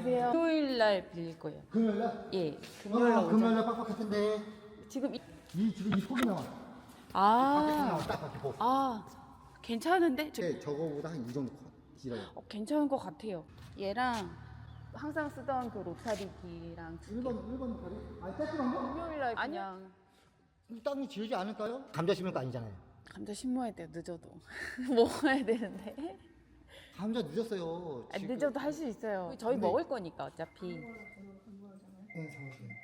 안녕하세요. 금요일 날 빌릴 거예요. 금요일날? 예, 금요일 날 오자. 금요일날 빡빡할 텐데. 지금 지금 이 폭이 나와. 밖에 아, 나와, 딱 밖에 폭. 괜찮은데? 네, 저거보다 한 이 정도 길어요. 괜찮은 것 같아요. 얘랑 항상 쓰던 그 로타리기랑 1번 다리? 아니, 떼꾸만 거? 금요일 날 그냥 땅이 지르지 않을까요? 감자 심을 거 아니잖아요. 감자 심어야 돼요. 늦어도 먹어야 되는데. 감자 늦었어요. 지금. 늦어도 할 수 있어요. 저희 근데- 먹을 거니까 어차피. 네, 잠시만요.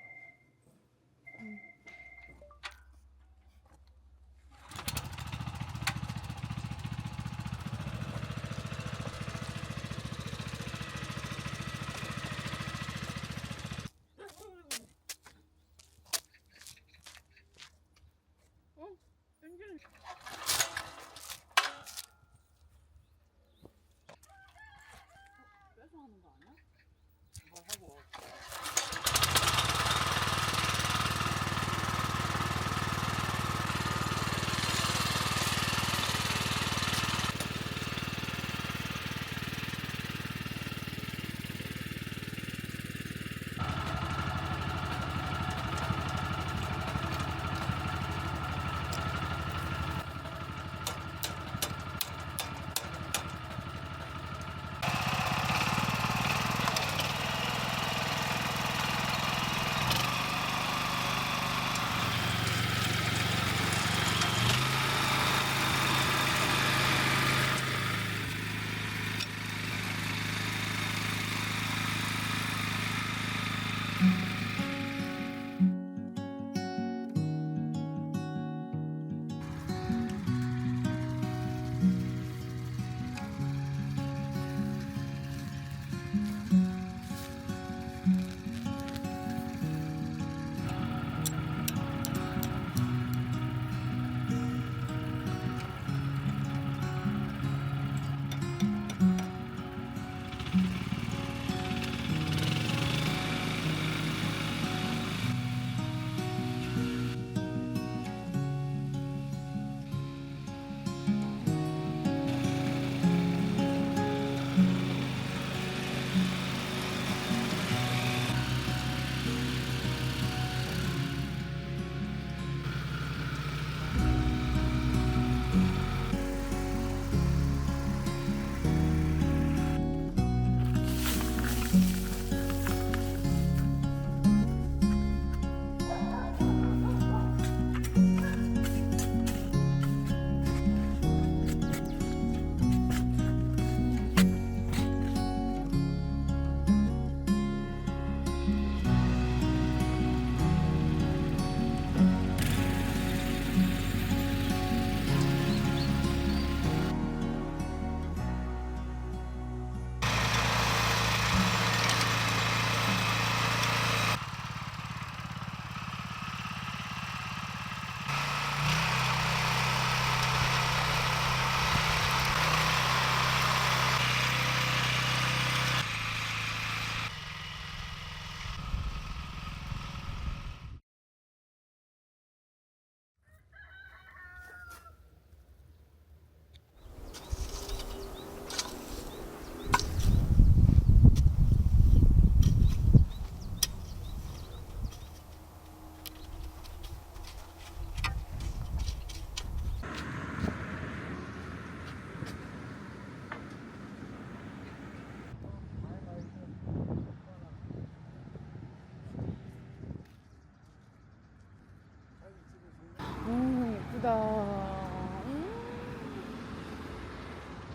예쁘다.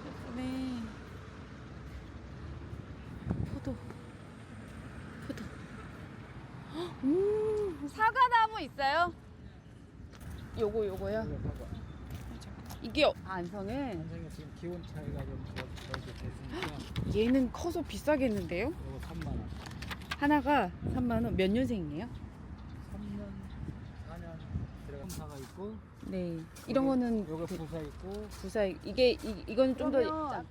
예쁘네. 포도. 사과나무 있어요? 요거요? 이게 안성은 안성에 지금 기온 차이가 좀 됐으니까 얘는 커서 비싸겠는데요? 이거 3만 원. 하나가 3만 원. 몇 년생이에요? 3년, 4년 들어간 사가 있고 네. 이런 거는 요거 부사 있고 부사 이건 좀 더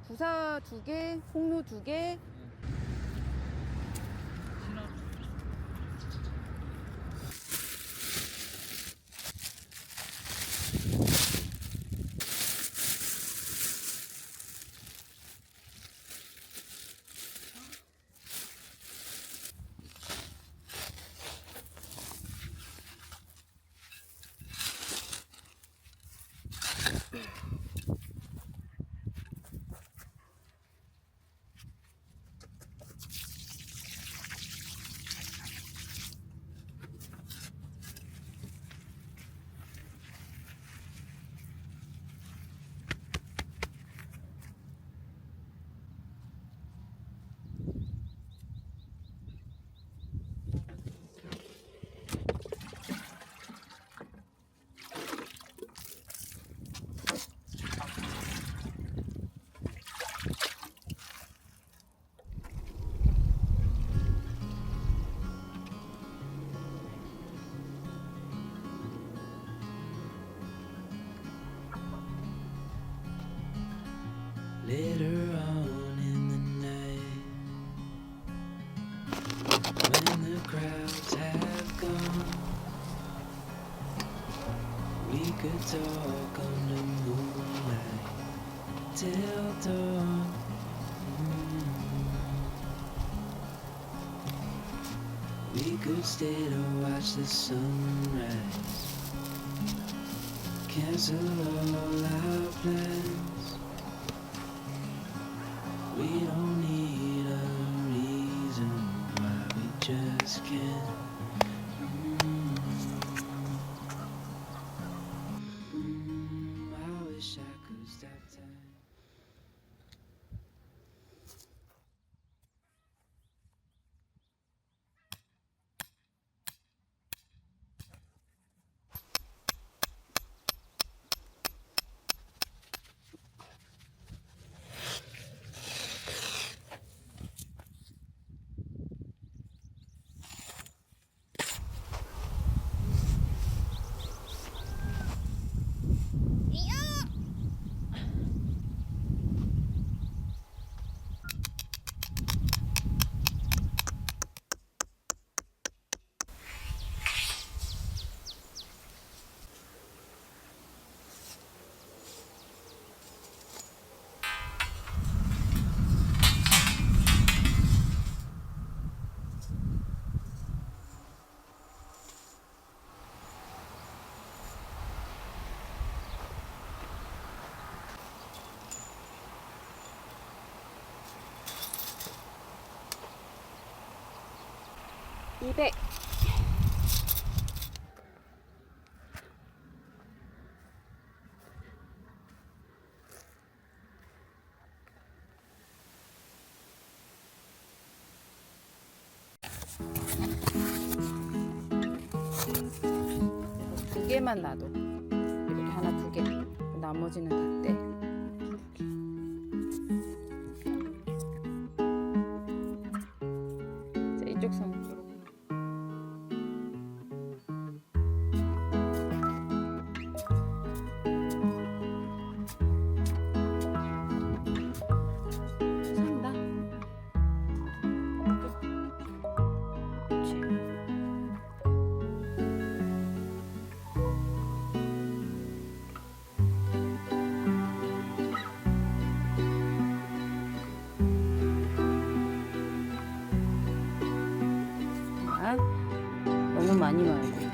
부사 2개, 홍로 2개. Later on in the night, when the crowds have gone, we could talk under moonlight till dawn. We could stay to watch the sunrise, cancel all our plans. We don't need a reason why we just can't. I wish I could stop time. (200) 두 개만 놔둬. 이렇게 하나, 두 개. 나머지는 다 떼. 자, 이쪽 선. 산다. 그렇지. 자, 너무 많이 말고.